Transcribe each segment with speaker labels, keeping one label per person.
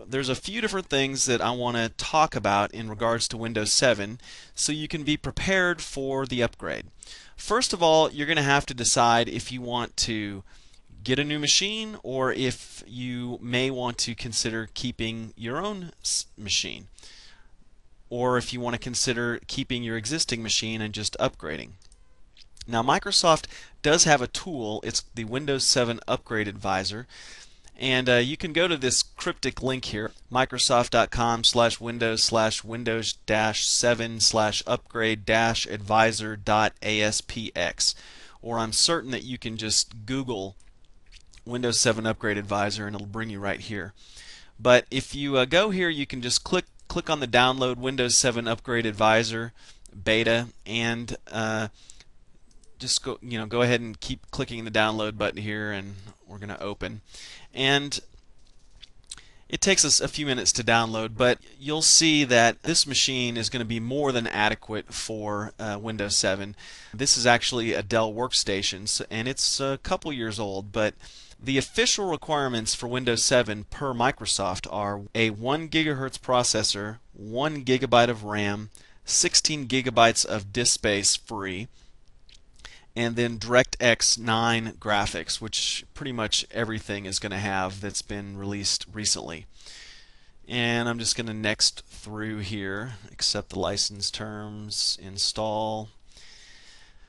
Speaker 1: there's a few different things that I want to talk about in regards to Windows 7 so you can be prepared for the upgrade. First of all, you're going to have to decide if you want to get a new machine or if you may want to consider keeping your own machine, or if you want to consider keeping your existing machine and just upgrading. Now, Microsoft does have a tool. It's the Windows 7 Upgrade Advisor. And you can go to this cryptic link here, microsoft.com/windows/windows-7/upgrade-advisor.aspx. Or I'm certain that you can just Google Windows 7 Upgrade Advisor and it'll bring you right here. But if you go here, you can just click on the download Windows 7 Upgrade Advisor beta, and just go ahead and keep clicking the download button here, and we're going to open. And it takes us a few minutes to download, but you'll see that this machine is going to be more than adequate for Windows 7. This is actually a Dell workstation, and it's a couple years old, but the official requirements for Windows 7 per Microsoft are a 1 gigahertz processor, 1 gigabyte of RAM, 16 gigabytes of disk space free, and then DirectX 9 graphics, which pretty much everything is going to have that's been released recently. And I'm just going to next through here, accept the license terms, install.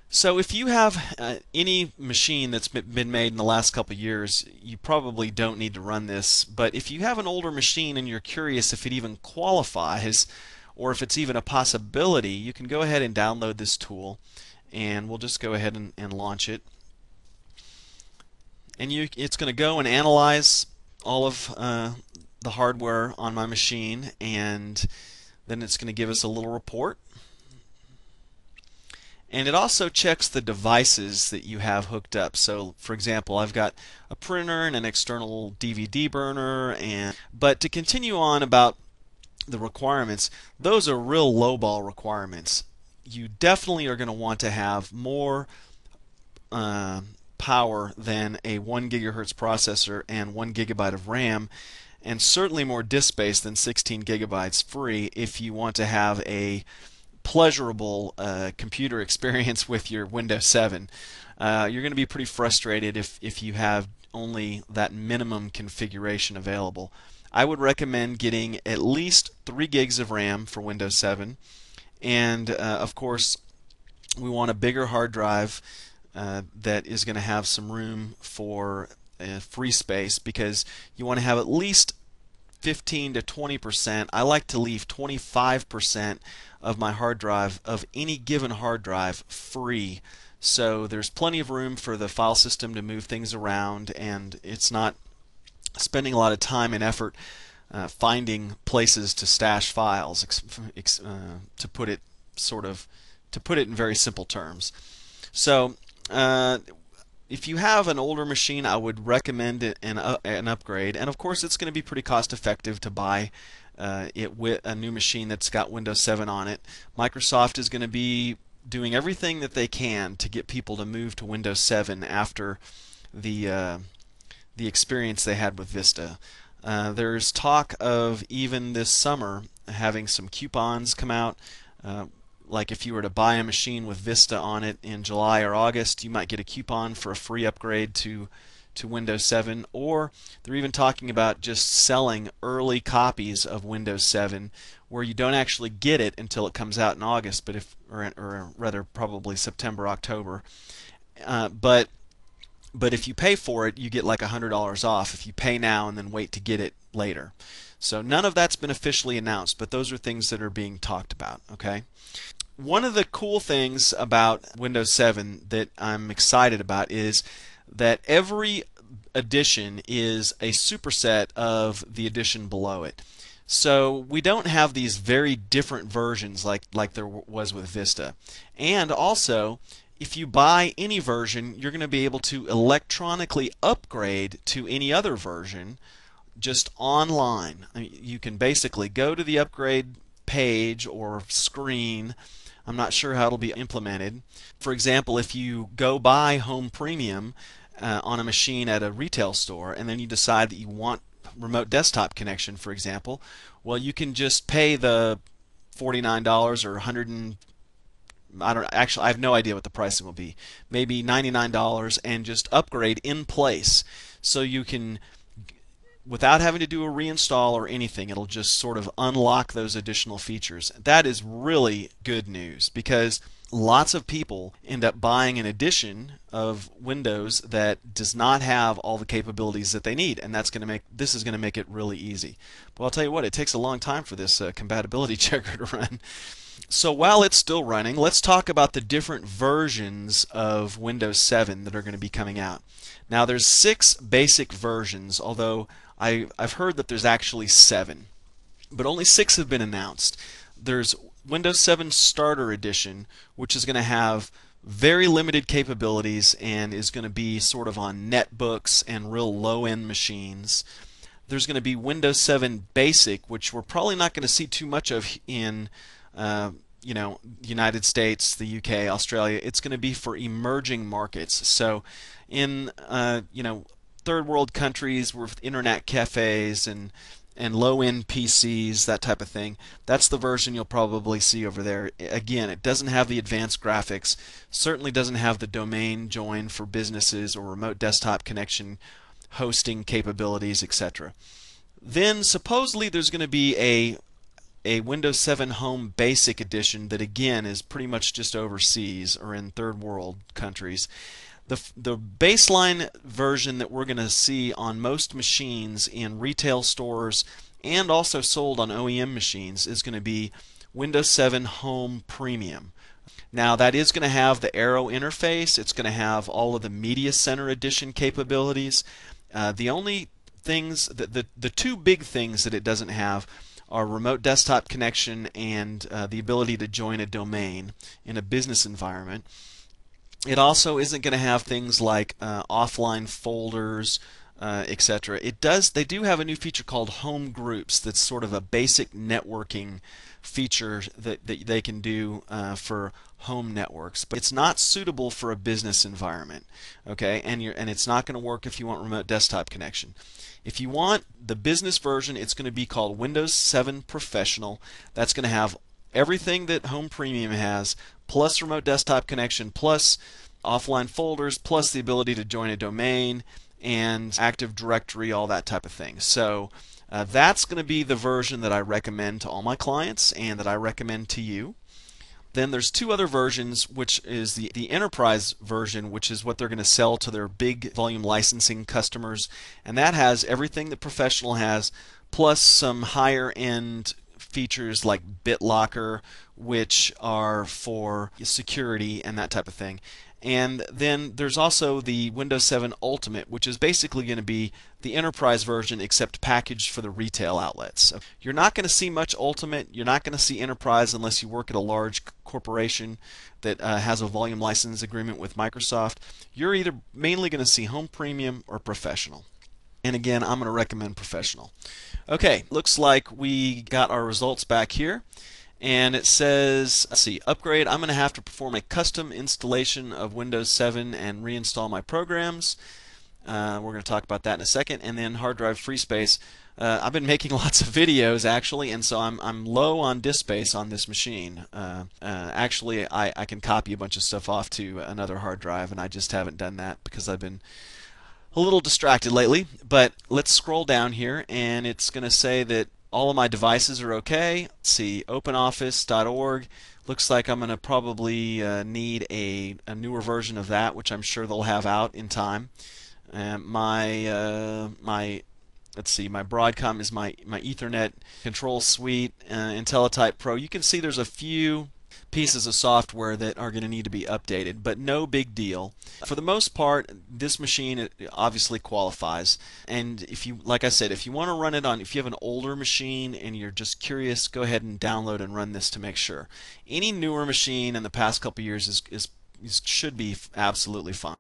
Speaker 1: So if you have any machine that's been made in the last couple of years, you probably don't need to run this. But if you have an older machine and you're curious if it even qualifies or if it's even a possibility, you can go ahead and download this tool. And we'll just go ahead and launch it. And it's going to go and analyze all of the hardware on my machine, and then it's going to give us a little report. And it also checks the devices that you have hooked up. So, for example, I've got a printer and an external DVD burner. But to continue on about the requirements, those are real lowball requirements. You definitely are going to want to have more power than a 1 gigahertz processor and 1 gigabyte of RAM, and certainly more disk space than 16 gigabytes free if you want to have a pleasurable computer experience with your Windows 7. You're going to be pretty frustrated if you have only that minimum configuration available. I would recommend getting at least 3 gigs of RAM for Windows 7. And of course, we want a bigger hard drive that is going to have some room for free space, because you want to have at least 15 to 20%. I like to leave 25% of my hard drive, of any given hard drive, free. So there's plenty of room for the file system to move things around, and it's not spending a lot of time and effort finding places to stash files, to put it in very simple terms. So if you have an older machine, I would recommend an upgrade, and of course it's going to be pretty cost effective to buy it with a new machine that's got Windows 7 on it. Microsoft is going to be doing everything that they can to get people to move to Windows 7 after the experience they had with Vista. There's talk of even this summer having some coupons come out. Like if you were to buy a machine with Vista on it in July or August, you might get a coupon for a free upgrade to Windows 7. Or they're even talking about just selling early copies of Windows 7 where you don't actually get it until it comes out in August, or rather probably September, October. But if you pay for it, you get like $100 off if you pay now and then wait to get it later. So none of that's been officially announced, but those are things that are being talked about. Okay. One of the cool things about Windows 7 that I'm excited about is that every edition is a superset of the edition below it. So we don't have these very different versions like there was with Vista. And also, if you buy any version, you're going to be able to electronically upgrade to any other version just online. I mean, you can basically go to the upgrade page or screen. I'm not sure how it'll be implemented. For example, if you go buy Home Premium on a machine at a retail store and then you decide that you want remote desktop connection, for example, well, you can just pay the $49 or 100 and I don't actually I have no idea what the pricing will be. Maybe $99 and just upgrade in place. So you can, without having to do a reinstall or anything, it'll just sort of unlock those additional features. That is really good news because lots of people end up buying an edition of Windows that does not have all the capabilities that they need, and this is going to make it really easy. But I'll tell you what, it takes a long time for this compatibility checker to run. So while it's still running, let's talk about the different versions of Windows 7 that are going to be coming out. Now there's 6 basic versions, although I've heard that there's actually 7, but only 6 have been announced. There's Windows 7 Starter Edition, which is going to have very limited capabilities and is going to be sort of on netbooks and real low-end machines. There's going to be Windows 7 Basic, which we're probably not going to see too much of in the United States, the UK, Australia. It's going to be for emerging markets. So in third world countries with internet cafes and low-end PCs, that type of thing, that's the version you'll probably see over there. Again, it doesn't have the advanced graphics, certainly doesn't have the domain join for businesses or remote desktop connection hosting capabilities, etc. Then supposedly there's going to be a Windows 7 Home Basic Edition that again is pretty much just overseas or in third world countries. The baseline version that we're going to see on most machines in retail stores and also sold on OEM machines is going to be Windows 7 Home Premium. Now that is going to have the Arrow interface. It's going to have all of the Media Center Edition capabilities. The only things, the 2 big things that it doesn't have are remote desktop connection and the ability to join a domain in a business environment. It also isn't going to have things like offline folders, etc. They do have a new feature called Home Groups that's sort of a basic networking feature that they can do for home networks, but it's not suitable for a business environment. Okay, and it's not going to work if you want remote desktop connection. If you want the business version, it's going to be called Windows 7 Professional. That's going to have everything that Home Premium has, plus remote desktop connection, plus offline folders, plus the ability to join a domain and Active Directory, all that type of thing. So that's going to be the version that I recommend to all my clients and that I recommend to you. Then there's 2 other versions, which is the enterprise version, which is what they're going to sell to their big volume licensing customers, and that has everything that Professional has, plus some higher end features like BitLocker, which are for security and that type of thing. And then there's also the Windows 7 Ultimate, which is basically going to be the enterprise version except packaged for the retail outlets. So you're not going to see much Ultimate, you're not going to see enterprise unless you work at a large corporation that has a volume license agreement with Microsoft. You're either mainly going to see Home Premium or Professional. And again, I'm going to recommend Professional. Okay, looks like we got our results back here. And it says, let's see, upgrade. I'm going to have to perform a custom installation of Windows 7 and reinstall my programs. We're going to talk about that in a second. And then hard drive free space. I've been making lots of videos actually, and so I'm low on disk space on this machine. Actually, I can copy a bunch of stuff off to another hard drive, and I just haven't done that because I've been a little distracted lately. But let's scroll down here, and it's going to say that all of my devices are okay. Let's see, OpenOffice.org. Looks like I'm going to probably need a newer version of that, which I'm sure they'll have out in time. Let's see, my Broadcom is my Ethernet control suite, IntelliType Pro. You can see there's a few pieces of software that are going to need to be updated, but no big deal. For the most part, this machine obviously qualifies. And if you, like I said, if you want to run it on, if you have an older machine and you're just curious, go ahead and download and run this to make sure. Any newer machine in the past couple years should be absolutely fine.